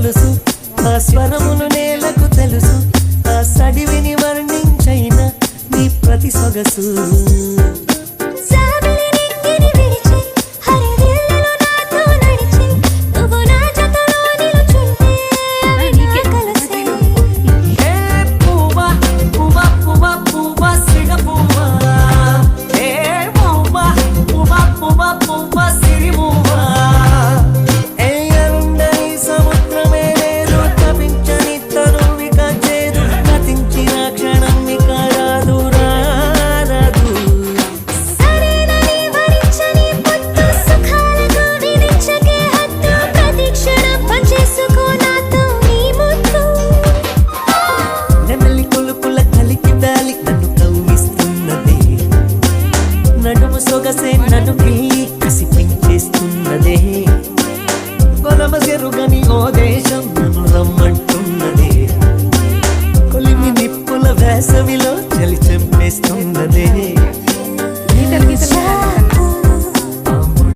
గొలుసు ఆ స్వరములు నేలకు తెలుసు ఆ సడివిని వర్ణించైన నీ ప్రతి సొగసు సొగసే నన్ను గిల్లి కసిపించేస్తున్నదే కొలమ జరుగని ఓ దేశం నన్ను రమ్మంటున్నదే కొలిమి నిప్పుల వేసవిలో చలి చంపేస్తున్నది